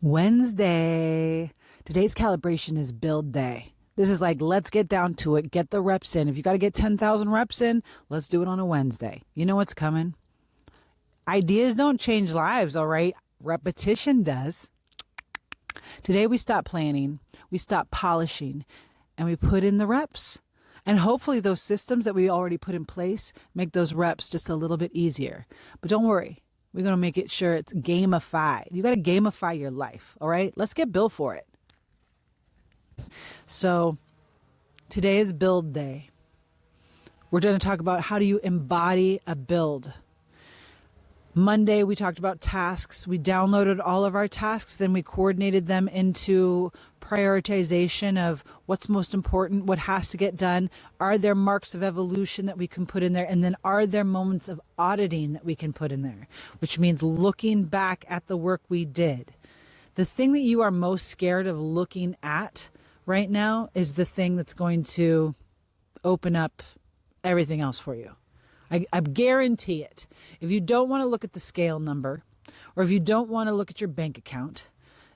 Wednesday. Today's calibration is build day. This is like, let's get down to it. Get the reps in. If you got to get 10,000 reps in, let's do it on a Wednesday. You know what's coming? Ideas don't change lives, all right? Repetition does. Today we stop planning, we stop polishing, and we put in the reps. And hopefully those systems that we already put in place make those reps just a little bit easier. But don't worry. We're going to make it sure it's gamified. You got to gamify your life, all right? Let's get built for it. So today is build day. We're going to talk about how do you embody a build. Monday, we talked about tasks. We downloaded all of our tasks. Then we coordinated them into prioritization of what's most important, what has to get done. Are there marks of evolution that we can put in there? And then are there moments of auditing that we can put in there? Which means looking back at the work we did. The thing that you are most scared of looking at right now is the thing that's going to open up everything else for you. I guarantee it. If you don't want to look at the scale number, or if you don't want to look at your bank account,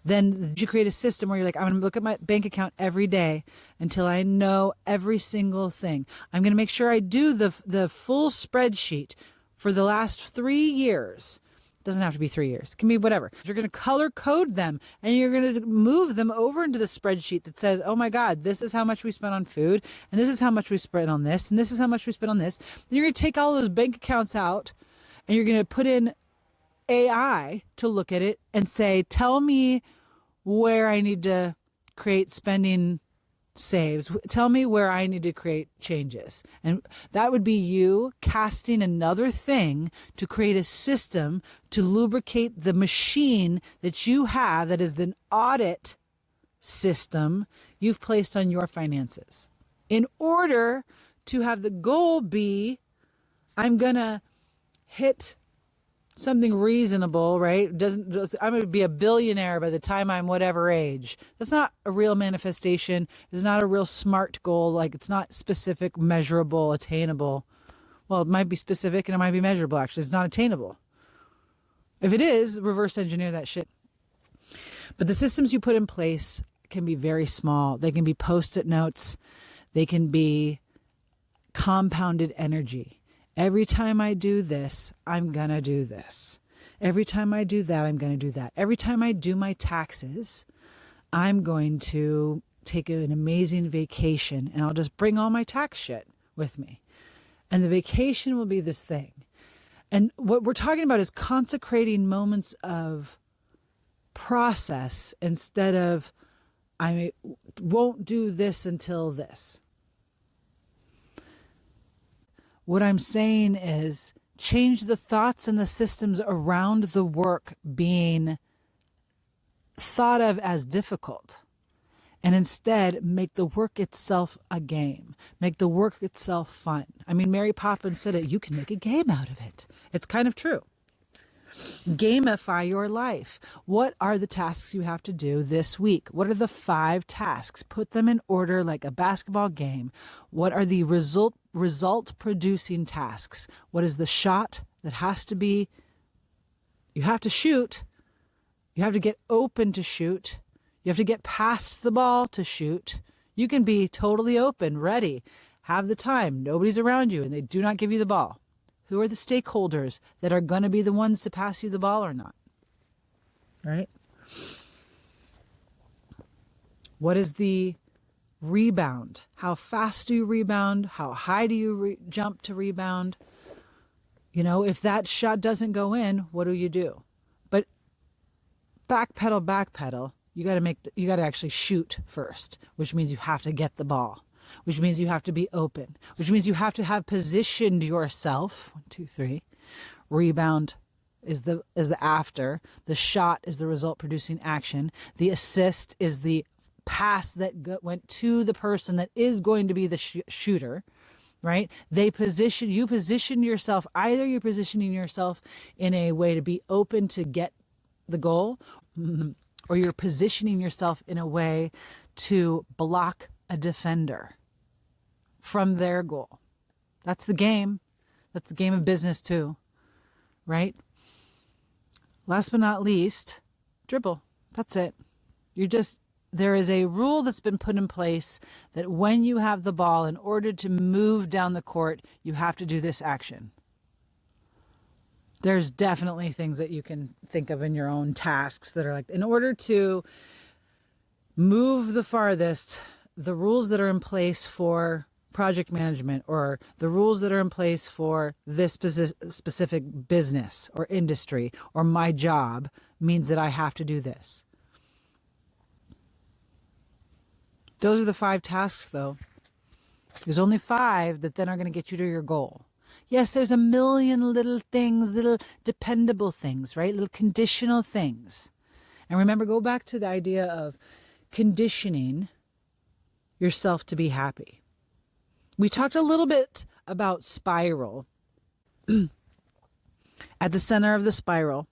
then you create a system where you're like, I'm going to look at my bank account every day until I know every single thing. I'm going to make sure I do the full spreadsheet for the last 3 years. It doesn't have to be 3 years. It can be whatever. You're going to color code them and you're going to move them over into the spreadsheet that says, oh my God, this is how much we spent on food. And this is how much we spent on this. And this is how much we spent on this. Then you're going to take all those bank accounts out and you're going to put in AI to look at it and say, tell me where I need to create spending saves. Tell me where I need to create changes. And that would be you casting another thing to create a system to lubricate the machine that you have that is the audit system you've placed on your finances. In order to have the goal be, I'm going to hit something reasonable, right? I'm going to be a billionaire by the time I'm whatever age. That's not a real manifestation. It's not a real SMART goal. Like, it's not specific, measurable, attainable. Well, it might be specific and it might be measurable, actually. It's not attainable. If it is, reverse engineer that shit. But the systems you put in place can be very small. They can be Post-it notes. They can be compounded energy. Every time I do this, I'm going to do this. Every time I do that, I'm going to do that. Every time I do my taxes, I'm going to take an amazing vacation and I'll just bring all my tax shit with me. And the vacation will be this thing. And what we're talking about is consecrating moments of process instead of, I won't do this until this. What I'm saying is change the thoughts and the systems around the work being thought of as difficult. And instead make the work itself a game. Make the work itself fun. I mean, Mary Poppins said it, you can make a game out of it. It's kind of true. Gamify your life. What are the tasks you have to do this week? What are the 5 tasks? Put them in order like a basketball game. What are the result producing tasks? What is the shot that has to be? You have to shoot. You have to get open to shoot. You have to get past the ball to shoot. You can be totally open, ready, have the time. Nobody's around you and they do not give you the ball. Who are the stakeholders that are going to be the ones to pass you the ball or not? Right? What is the rebound? How fast do you rebound? How high do you jump to rebound? You know, if that shot doesn't go in, what do? But backpedal. You got to actually shoot first, which means you have to get the ball. Which means you have to be open, which means you have to have positioned yourself. 1, 2, 3. Rebound is the after. The shot is the result producing action. The assist is the pass that went to the person that is going to be the shooter, right? You position yourself. Either you're positioning yourself in a way to be open to get the goal, or you're positioning yourself in a way to block a defender from their goal. That's the game. That's the game of business too, right? Last but not least, dribble. That's it. There is a rule that's been put in place that when you have the ball, in order to move down the court, you have to do this action. There's definitely things that you can think of in your own tasks that are like, in order to move the farthest, the rules that are in place for project management or the rules that are in place for this specific business or industry or my job means that I have to do this. Those are the 5 tasks, though. There's only 5 that then are going to get you to your goal. Yes, there's a million little things, little dependable things, right? Little conditional things. And remember, go back to the idea of conditioning yourself to be happy. We talked a little bit about spiral. At the center of the spiral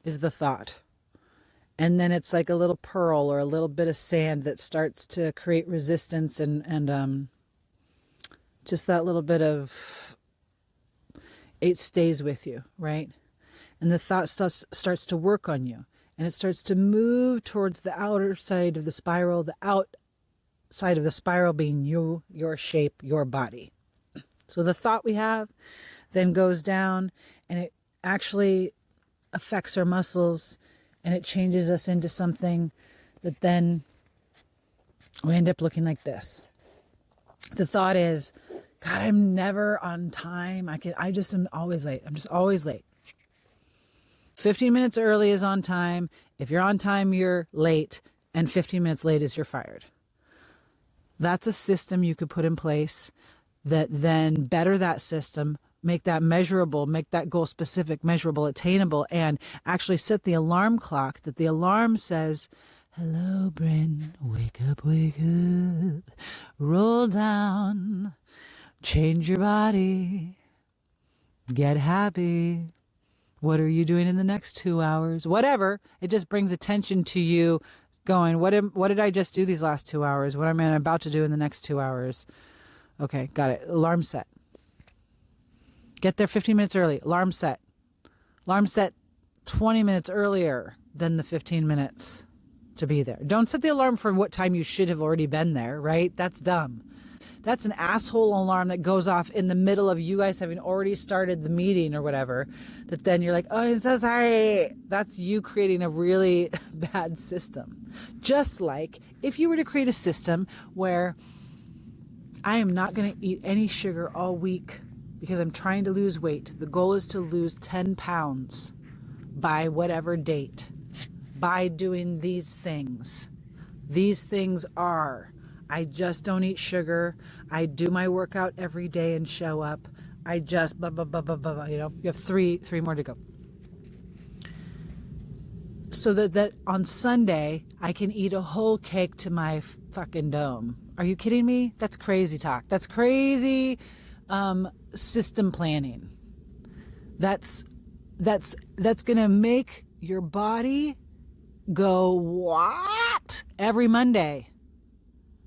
is the thought. And then it's like a little pearl or a little bit of sand that starts to create resistance and just that little bit of, it stays with you, right? And the thought starts to work on you. And it starts to move towards the outer side of the spiral, the outside of the spiral being you, your shape, your body. So the thought we have then goes down and it actually affects our muscles and it changes us into something that then we end up looking like this. The thought is, God, I'm never on time. I just am always late. I'm just always late. 15 minutes early is on time. If you're on time, you're late. And 15 minutes late is you're fired. That's a system you could put in place that then better that system, make that measurable, make that goal specific, measurable, attainable, and actually set the alarm clock that the alarm says, hello, Bryn, wake up, roll down, change your body, get happy. What are you doing in the next 2 hours? Whatever. It just brings attention to you going, what did I just do these last 2 hours? What am I about to do in the next 2 hours? Okay, got it. Alarm set. Get there 15 minutes early. Alarm set. Alarm set 20 minutes earlier than the 15 minutes to be there. Don't set the alarm for what time you should have already been there, right? That's dumb. That's an asshole alarm that goes off in the middle of you guys having already started the meeting or whatever, that then you're like, oh, I'm so sorry. That's you creating a really bad system. Just like if you were to create a system where I am not going to eat any sugar all week because I'm trying to lose weight. The goal is to lose 10 pounds by whatever date by doing these things. These things are, I just don't eat sugar. I do my workout every day and show up. I just blah, blah, blah, blah, blah, blah. You know, you have three more to go. So that on Sunday, I can eat a whole cake to my fucking dome. Are you kidding me? That's crazy talk. That's crazy system planning. That's going to make your body go, what? Every Monday.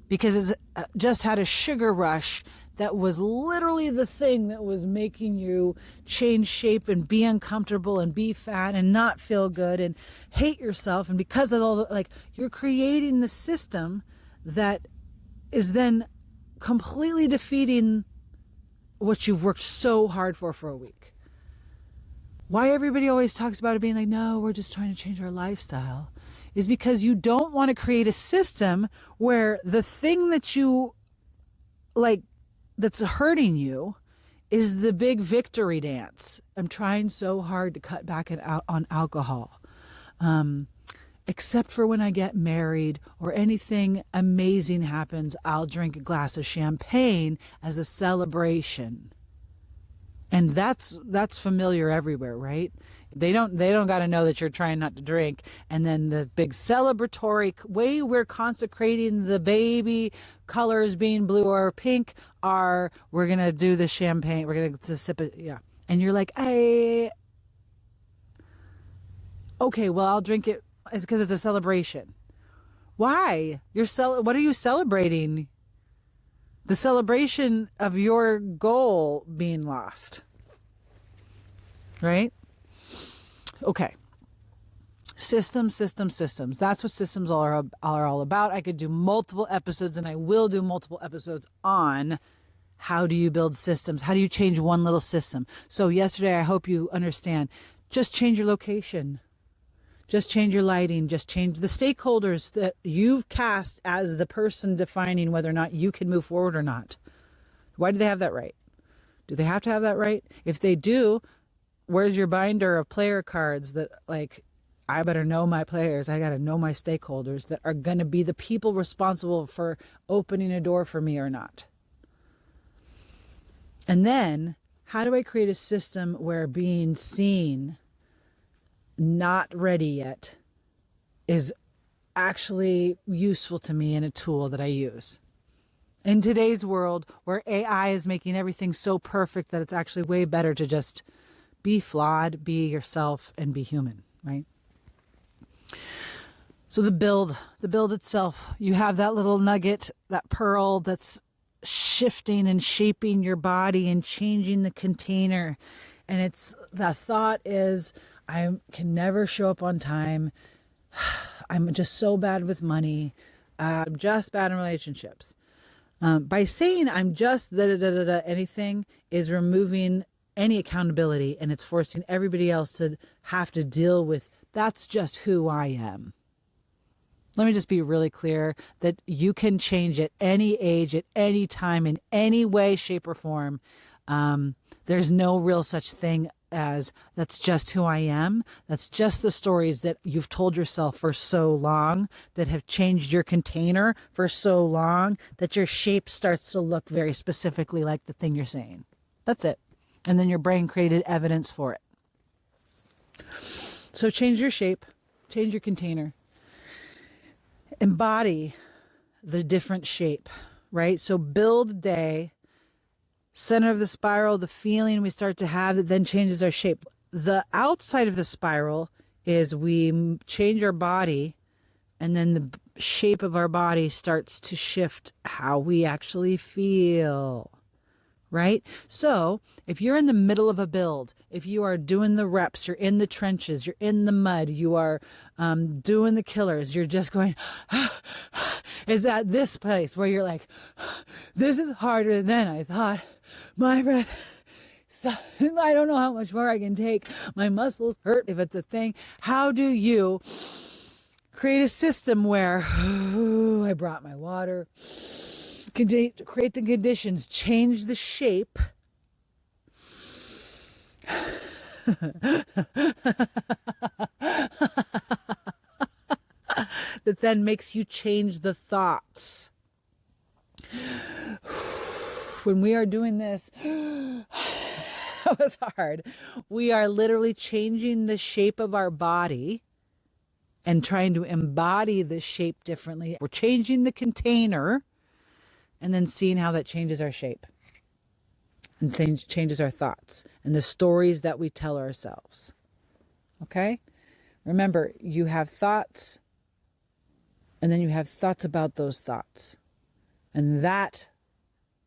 Because it's just had a sugar rush that was literally the thing that was making you change shape and be uncomfortable and be fat and not feel good and hate yourself. And because of all the, you're creating the system that is then completely defeating what you've worked so hard for a week. Why everybody always talks about it being like, no, we're just trying to change our lifestyle, is because you don't want to create a system where the thing that you that's hurting you is the big victory dance. I'm trying so hard to cut back on alcohol. Except for when I get married or anything amazing happens, I'll drink a glass of champagne as a celebration. And that's familiar everywhere, right? They don't got to know that you're trying not to drink. And then the big celebratory way we're consecrating the baby colors being blue or pink are, we're going to do the champagne. We're going to sip it. Yeah. And you're like, okay, well, I'll drink it. It's because it's a celebration. Why? What are you celebrating? The celebration of your goal being lost. Right? Okay. Systems, systems, systems. That's what systems are all about. I could do multiple episodes, and I will do multiple episodes on how do you build systems? How do you change one little system? So yesterday, I hope you understand, just change your location. Just change your lighting. Just change the stakeholders that you've cast as the person defining whether or not you can move forward or not. Why do they have that right? Do they have to have that right? If they do, where's your binder of player cards that, like, I better know my players. I got to know my stakeholders that are going to be the people responsible for opening a door for me or not. And then, how do I create a system where being seen, not ready yet, is actually useful to me and a tool that I use? In today's world where AI is making everything so perfect that it's actually way better to just be flawed, be yourself, and be human, right? So the build itself, you have that little nugget, that pearl that's shifting and shaping your body and changing the container. And the thought is, I can never show up on time. I'm just so bad with money. I'm just bad in relationships. By saying I'm just anything is removing any accountability, and it's forcing everybody else to have to deal with that's just who I am. Let me just be really clear that you can change at any age, at any time, in any way, shape, or form. There's no real such thing as that's just who I am. That's just the stories that you've told yourself for so long that have changed your container for so long that your shape starts to look very specifically like the thing you're saying. That's it. And then your brain created evidence for it. So change your shape, change your container. Embody the different shape, right? So build day, center of the spiral, the feeling we start to have that then changes our shape. The outside of the spiral is we change our body, and then the shape of our body starts to shift how we actually feel, right? So if you're in the middle of a build, if you are doing the reps, you're in the trenches, you're in the mud, you are doing the killers, you're just going, it's at this place where you're like, this is harder than I thought. My breath, so, I don't know how much more I can take. My muscles hurt if it's a thing. How do you create a system where I brought my water, create the conditions, change the shape that then makes you change the thoughts. When we are doing this, that was hard. We are literally changing the shape of our body and trying to embody the shape differently. We're changing the container and then seeing how that changes our shape and changes our thoughts and the stories that we tell ourselves. Okay? Remember, you have thoughts, and then you have thoughts about those thoughts. And that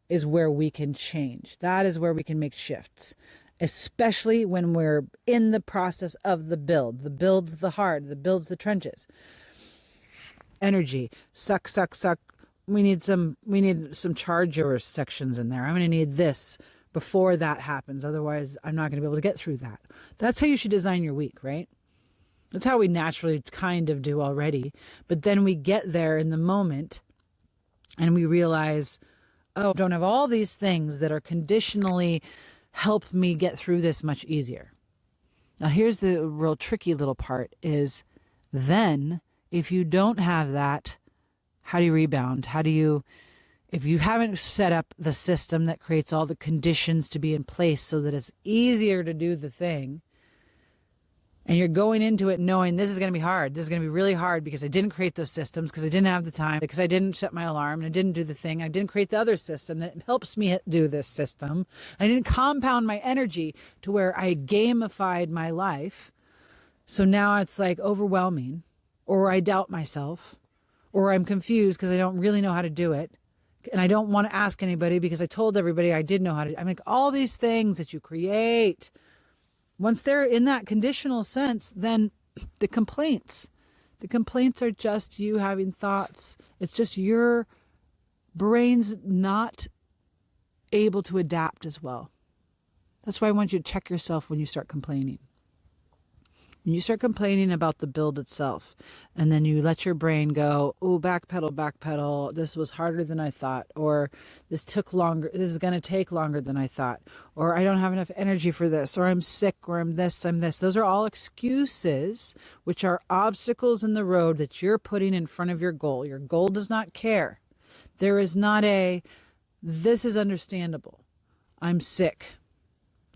is where we can change. That is where we can make shifts, especially when we're in the process of the build. The build's the hard, the build's the trenches. Energy, suck, suck, suck. We need some charger sections in there. I'm going to need this before that happens. Otherwise, I'm not going to be able to get through that. That's how you should design your week, right? That's how we naturally kind of do already. But then we get there in the moment and we realize, oh, I don't have all these things that are conditionally help me get through this much easier. Now, here's the real tricky little part is then if you don't have that, how do you rebound? If you haven't set up the system that creates all the conditions to be in place so that it's easier to do the thing, and you're going into it knowing this is going to be hard. This is going to be really hard because I didn't create those systems, because I didn't have the time, because I didn't set my alarm, and I didn't do the thing. I didn't create the other system that helps me do this system. I didn't compound my energy to where I gamified my life. So now it's like overwhelming, or I doubt myself, or I'm confused because I don't really know how to do it. And I don't want to ask anybody because I told everybody I did know how to. I mean, all these things that you create, once they're in that conditional sense, then The complaints. The complaints are just you having thoughts. It's just your brain's not able to adapt as well. That's why I want you to check yourself when you start complaining. When you start complaining about the build itself, and then you let your brain go, oh, backpedal, this was harder than I thought, or this took longer, this is going to take longer than I thought, or I don't have enough energy for this, or I'm sick, or I'm this. Those are all excuses, which are obstacles in the road that you're putting in front of your goal. Your goal does not care. There is not this is understandable. I'm sick.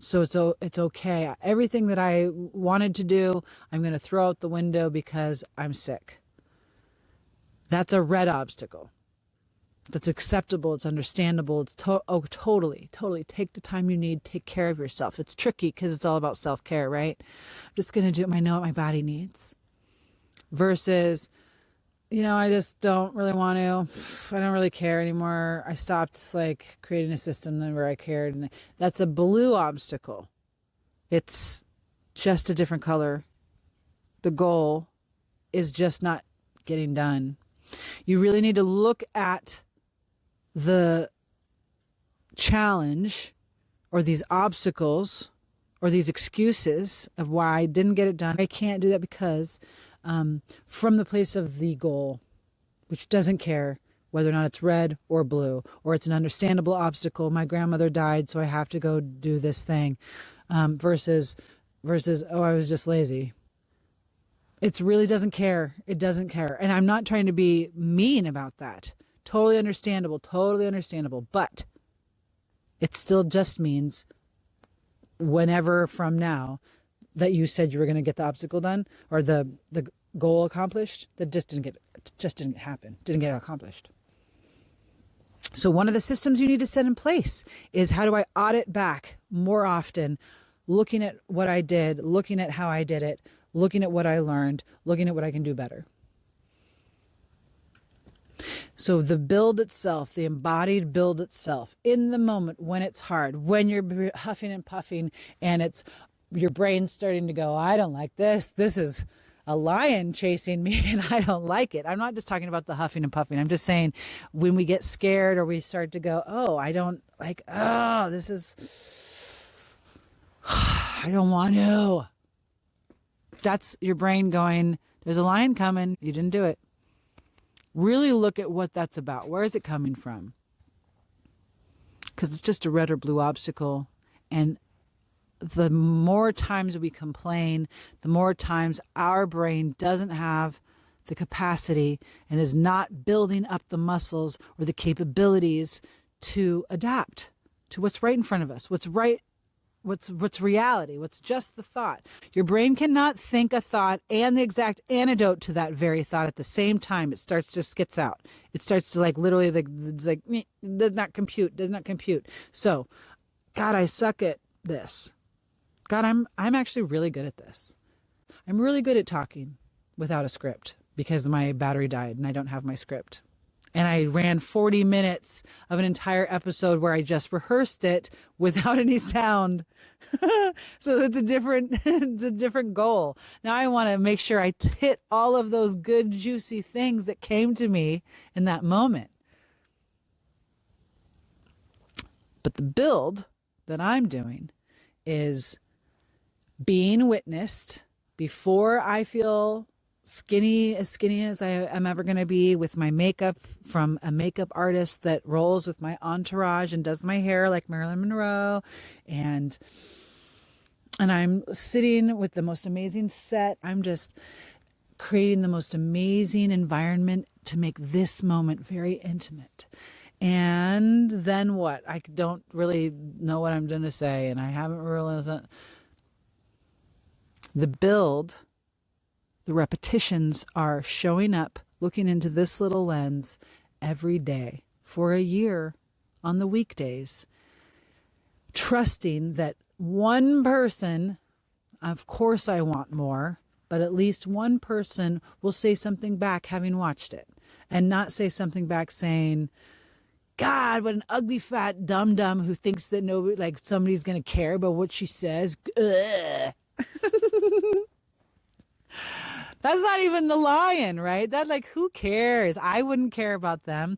So it's okay. Everything that I wanted to do, I'm going to throw out the window because I'm sick. That's a red obstacle. That's acceptable. It's understandable. It's totally. Take the time you need. Take care of yourself. It's tricky because it's all about self-care, right? I'm just going to do what I know what my body needs. Versus, I just don't really want to. I don't really care anymore. I stopped creating a system where I cared. And that's a blue obstacle. It's just a different color. The goal is just not getting done. You really need to look at the challenge or these obstacles or these excuses of why I didn't get it done. I can't do that because from the place of the goal, which doesn't care whether or not it's red or blue, or it's an understandable obstacle. My grandmother died, so I have to go do this thing, versus, oh, I was just lazy. It really doesn't care. It doesn't care. And I'm not trying to be mean about that. Totally understandable, but it still just means whenever from now that you said you were going to get the obstacle done or the goal accomplished, that just didn't happen, didn't get accomplished. So one of the systems you need to set in place is, how do I audit back more often, looking at what I did, looking at how I did it, looking at what I learned, looking at what I can do better. So the build itself, the embodied build itself, in the moment when it's hard, when you're huffing and puffing and your brain's starting to go, I don't like this. This is a lion chasing me and I don't like it. I'm not just talking about the huffing and puffing. I'm just saying when we get scared or we start to go, oh, I don't like, oh, this is, I don't want to. That's your brain going, there's a lion coming. You didn't do it. Really look at what that's about. Where is it coming from? Because it's just a red or blue obstacle. And the more times we complain, the more times our brain doesn't have the capacity and is not building up the muscles or the capabilities to adapt to what's right in front of us, what's reality, what's just the thought. Your brain cannot think a thought and the exact antidote to that very thought at the same time. It starts to skits out. It starts to literally does not compute. So, God, I suck at this. God, I'm actually really good at this. I'm really good at talking without a script because my battery died and I don't have my script. And I ran 40 minutes of an entire episode where I just rehearsed it without any sound. So it's a different goal. Now I want to make sure I hit all of those good, juicy things that came to me in that moment. But the build that I'm doing is being witnessed before I feel as skinny as I am ever going to be, with my makeup from a makeup artist that rolls with my entourage and does my hair like Marilyn Monroe. And I'm sitting with the most amazing set. I'm just creating the most amazing environment to make this moment very intimate. And then what? I don't really know what I'm going to say, and I haven't realized that. The build, the repetitions are showing up, looking into this little lens every day for a year on the weekdays, trusting that one person, of course I want more, but at least one person will say something back having watched it, and not say something back saying, God, what an ugly fat dum-dum who thinks that nobody, somebody's going to care about what she says. Ugh. That's not even the lion, right? That, like, who cares? I wouldn't care about them.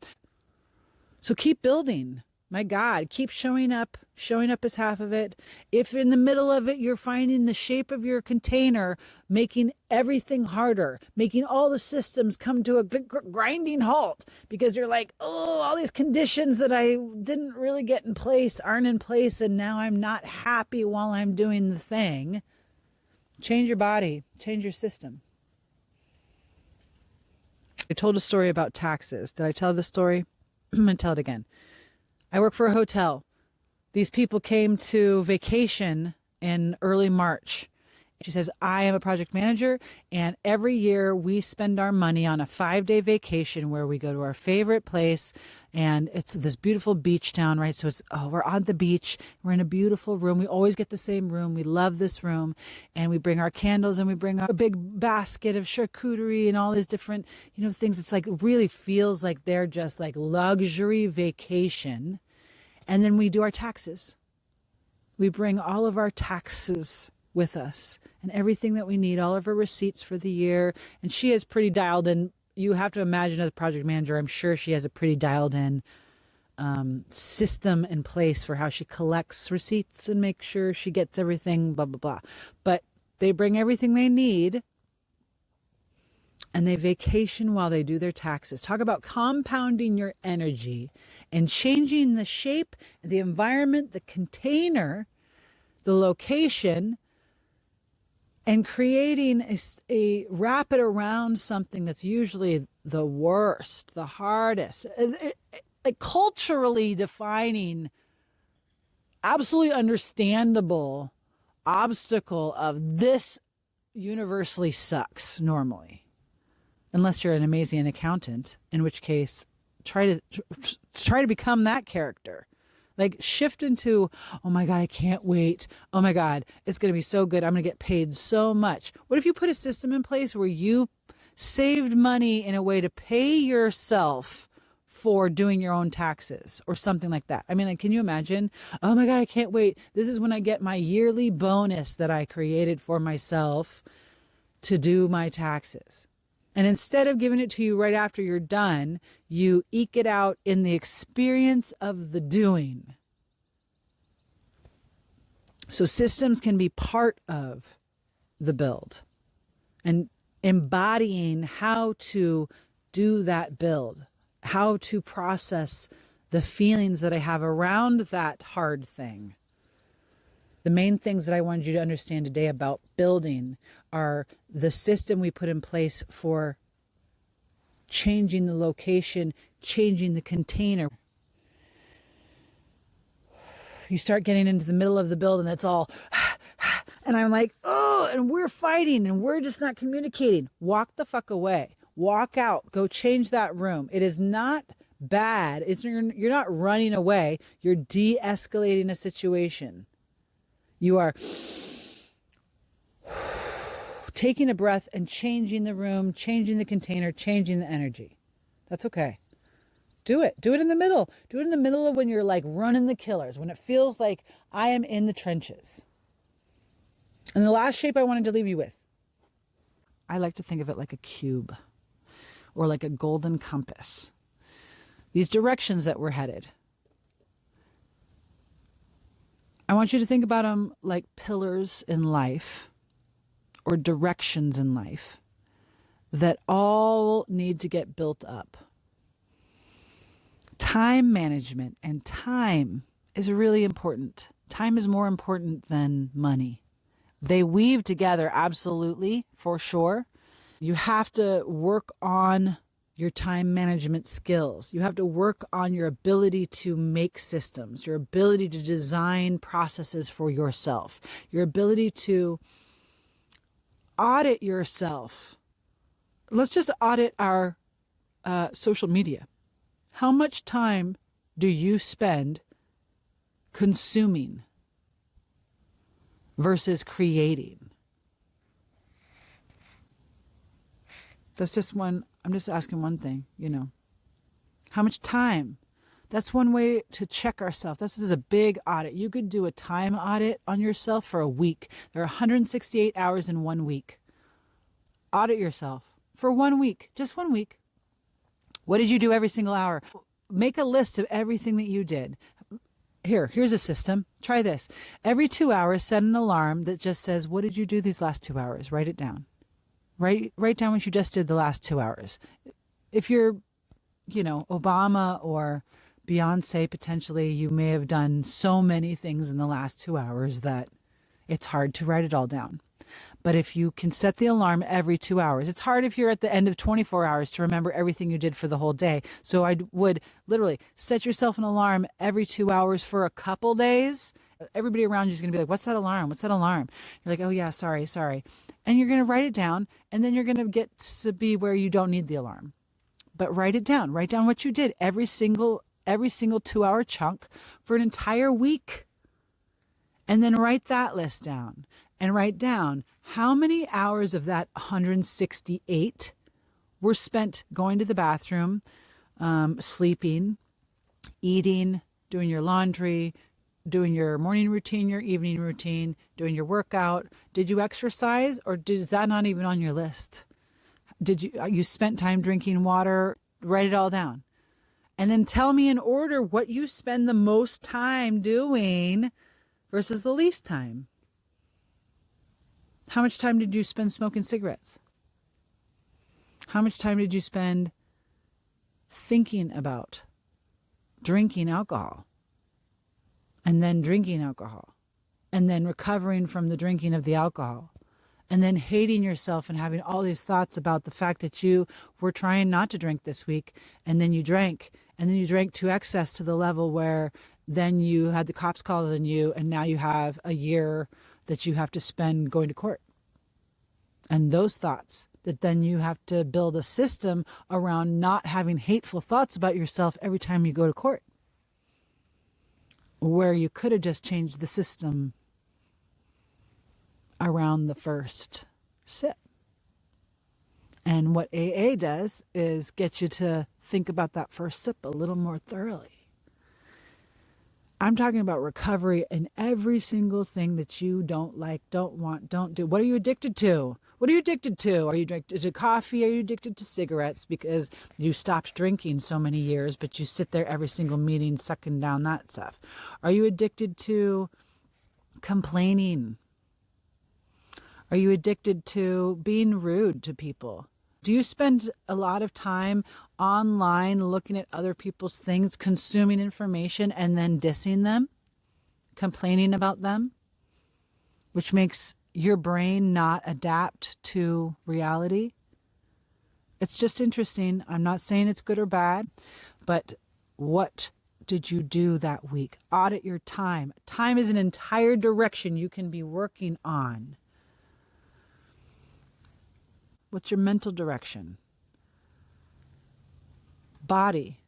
So keep building. My God, keep showing up. Showing up is half of it. If in the middle of it, you're finding the shape of your container, making everything harder, making all the systems come to a grinding halt because you're like, oh, all these conditions that I didn't really get in place aren't in place. And now I'm not happy while I'm doing the thing. Change your body, change your system. I told a story about taxes. Did I tell the story? I'm going to tell it again. I work for a hotel. These people came to vacation in early March. She says, I am a project manager, and every year we spend our money on a 5-day vacation where we go to our favorite place, and it's this beautiful beach town, right? So we're on the beach. We're in a beautiful room. We always get the same room. We love this room, and we bring our candles, and we bring a big basket of charcuterie and all these different, things. It's like, it really feels like they're just like luxury vacation. And then we do our taxes. We bring all of our taxes with us and everything that we need, all of our receipts for the year. And she is pretty dialed in. You have to imagine, as a project manager, I'm sure she has a pretty dialed in system in place for how she collects receipts and make sure she gets everything, blah, blah, blah. But they bring everything they need and they vacation while they do their taxes. Talk about compounding your energy and changing the shape, the environment, the container, the location, and creating a wrap it around something that's usually the worst, the hardest, a culturally defining, absolutely understandable obstacle of this universally sucks normally. Unless you're an amazing accountant, in which case try to become that character. Like, shift into, oh my God, I can't wait. Oh my God, it's going to be so good. I'm going to get paid so much. What if you put a system in place where you saved money in a way to pay yourself for doing your own taxes or something like that? I mean, like, can you imagine? Oh my God, I can't wait. This is when I get my yearly bonus that I created for myself to do my taxes. And instead of giving it to you right after you're done, you eke it out in the experience of the doing. So systems can be part of the build and embodying how to do that build, how to process the feelings that I have around that hard thing. The main things that I wanted you to understand today about building are the system we put in place for changing the location, changing the container. You start getting into the middle of the build and it's all, and I'm like, oh, and we're fighting and we're just not communicating. Walk the fuck away. Walk out. Go change that room. It is not bad. You're not running away. You're de-escalating a situation. You are taking a breath and changing the room, changing the container, changing the energy. That's okay. Do it. Do it in the middle. Do it in the middle of when you're like running the killers, when it feels like I am in the trenches. And the last shape I wanted to leave you with, I like to think of it like a cube or like a golden compass. These directions that we're headed. I want you to think about them like pillars in life or directions in life that all need to get built up. Time management and time is really important. Time is more important than money. They weave together, absolutely, for sure. You have to work on your time management skills. You have to work on your ability to make systems, your ability to design processes for yourself, your ability to audit yourself. Let's just audit our social media. How much time do you spend consuming versus creating? That's just one. I'm just asking one thing, How much time? That's one way to check ourselves. This is a big audit. You could do a time audit on yourself for a week. There are 168 hours in 1 week. Audit yourself for 1 week, just 1 week. What did you do every single hour? Make a list of everything that you did. Here's a system. Try this. Every 2 hours, set an alarm that just says, what did you do these last 2 hours? Write it down. Write down what you just did the last 2 hours. If you're, Obama or Beyonce, potentially, you may have done so many things in the last 2 hours that it's hard to write it all down. But if you can set the alarm every 2 hours, it's hard if you're at the end of 24 hours to remember everything you did for the whole day. So I would literally set yourself an alarm every 2 hours for a couple days. Everybody around you is going to be like, what's that alarm? What's that alarm? You're like, oh yeah, sorry. And you're going to write it down, and then you're going to get to be where you don't need the alarm. But write it down. Write down what you did every single 2 hour chunk for an entire week. And then write that list down. And write down how many hours of that 168 were spent going to the bathroom, sleeping, eating, doing your laundry, doing your morning routine, your evening routine, doing your workout. Did you exercise, or is that not even on your list? Did you spent time drinking water? Write it all down. And then tell me in order what you spend the most time doing versus the least time. How much time did you spend smoking cigarettes? How much time did you spend thinking about drinking alcohol? And then drinking alcohol? And then recovering from the drinking of the alcohol? And then hating yourself and having all these thoughts about the fact that you were trying not to drink this week, and then you drank. And then you drank to excess, to the level where then you had the cops called on you, and now you have a year that you have to spend going to court. And those thoughts that then you have to build a system around not having hateful thoughts about yourself every time you go to court, where you could have just changed the system around the first sip. And what AA does is get you to think about that first sip a little more thoroughly. I'm talking about recovery in every single thing that you don't like, don't want, don't do. What are you addicted to? What are you addicted to? Are you addicted to coffee? Are you addicted to cigarettes because you stopped drinking so many years, but you sit there every single meeting sucking down that stuff? Are you addicted to complaining? Are you addicted to being rude to people? Do you spend a lot of time online looking at other people's things, consuming information, and then dissing them, complaining about them, which makes your brain not adapt to reality? It's just interesting. I'm not saying it's good or bad, but what did you do that week? Audit your time. Time is an entire direction you can be working on. What's your mental direction? Body.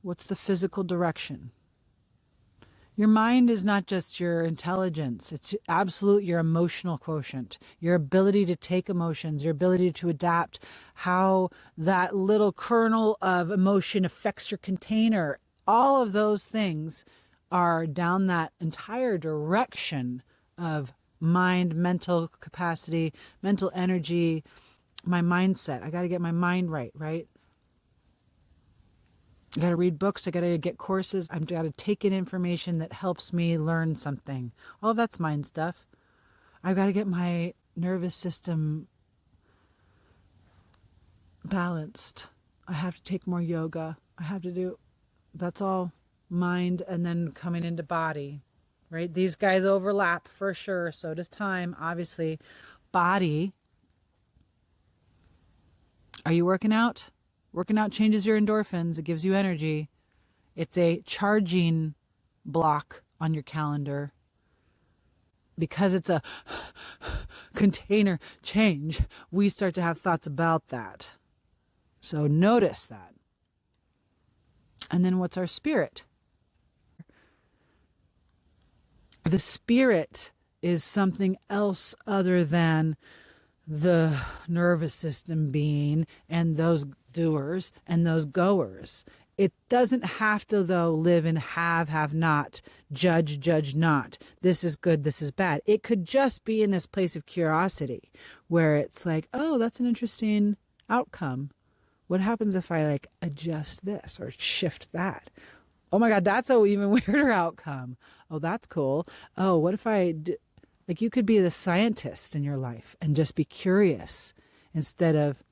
What's the physical direction? Your mind is not just your intelligence. It's absolute your emotional quotient, your ability to take emotions, your ability to adapt, how that little kernel of emotion affects your container. All of those things are down that entire direction of mind, mental capacity, mental energy, my mindset. I got to get my mind right? I got to read books. I got to get courses. I've got to take in information that helps me learn something. All that's mind stuff. I've got to get my nervous system balanced. I have to take more yoga. That's all mind, and then coming into body, right? These guys overlap for sure. So does time, obviously. Body. Are you working out? Working out changes your endorphins. It gives you energy. It's a charging block on your calendar. Because it's a container change, we start to have thoughts about that. So notice that. And then what's our spirit? The spirit is something else other than the nervous system being and those doers and those goers. It doesn't have to, though, live in have not, judge not. This is good, this is bad. It could just be in this place of curiosity where it's like, oh, that's an interesting outcome. What happens if I like adjust this or shift that? Oh my God, that's an even weirder outcome. Oh, that's cool. Oh, what if like you could be the scientist in your life and just be curious instead of,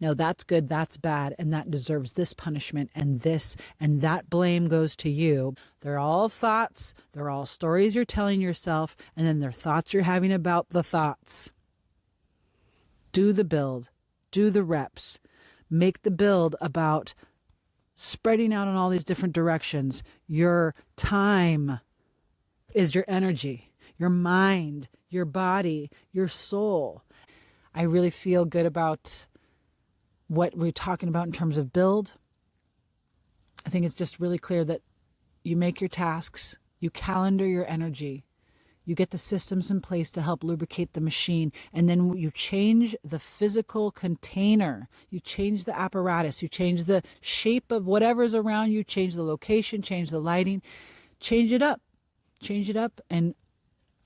no, that's good, that's bad, and that deserves this punishment and this, and that blame goes to you. They're all thoughts. They're all stories you're telling yourself, and then they're thoughts you're having about the thoughts. Do the build. Do the reps. Make the build about spreading out in all these different directions. Your time is your energy, your mind, your body, your soul. I really feel good about what we're talking about in terms of build. I think it's just really clear that you make your tasks, you calendar your energy, you get the systems in place to help lubricate the machine, and then you change the physical container, you change the apparatus, you change the shape of whatever's around you, change the location, change the lighting, change it up and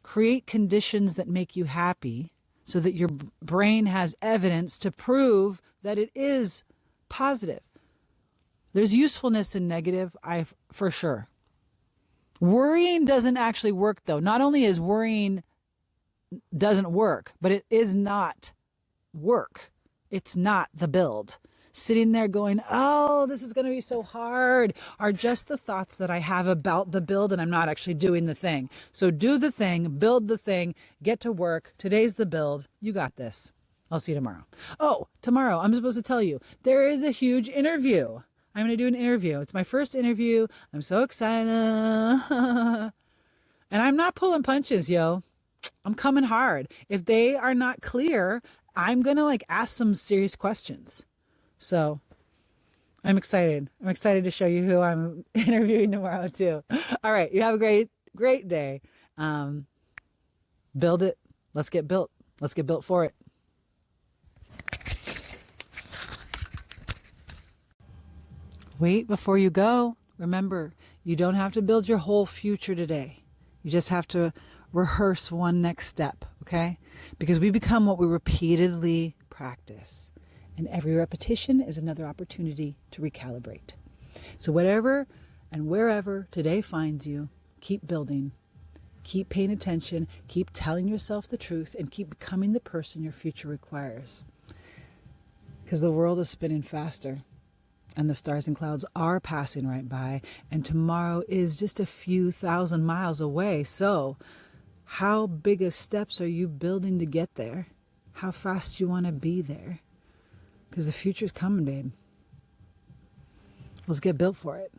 create conditions that make you happy so that your brain has evidence to prove that it is positive. There's usefulness in negative, for sure. Worrying doesn't actually work, though. Not only is worrying doesn't work, but it is not work. It's not the build. Sitting there going, oh, this is going to be so hard, are just the thoughts that I have about the build, and I'm not actually doing the thing. So do the thing, build the thing, get to work. Today's the build. You got this. I'll see you tomorrow. Oh, tomorrow, I'm supposed to tell you, there is a huge interview. I'm going to do an interview. It's my first interview. I'm so excited. And I'm not pulling punches, yo. I'm coming hard. If they are not clear, I'm going to ask some serious questions. So I'm excited. I'm excited to show you who I'm interviewing tomorrow too. All right. You have a great day. Build it. Let's get built. Let's get built for it. Wait before you go. Remember, you don't have to build your whole future today. You just have to rehearse one next step, okay? Because we become what we repeatedly practice. And every repetition is another opportunity to recalibrate. So whatever and wherever today finds you, keep building, keep paying attention, keep telling yourself the truth, and keep becoming the person your future requires. Because the world is spinning faster, and the stars and clouds are passing right by, and tomorrow is just a few thousand miles away. So how big of steps are you building to get there? How fast do you want to be there? Because the future's coming, babe. Let's get built for it.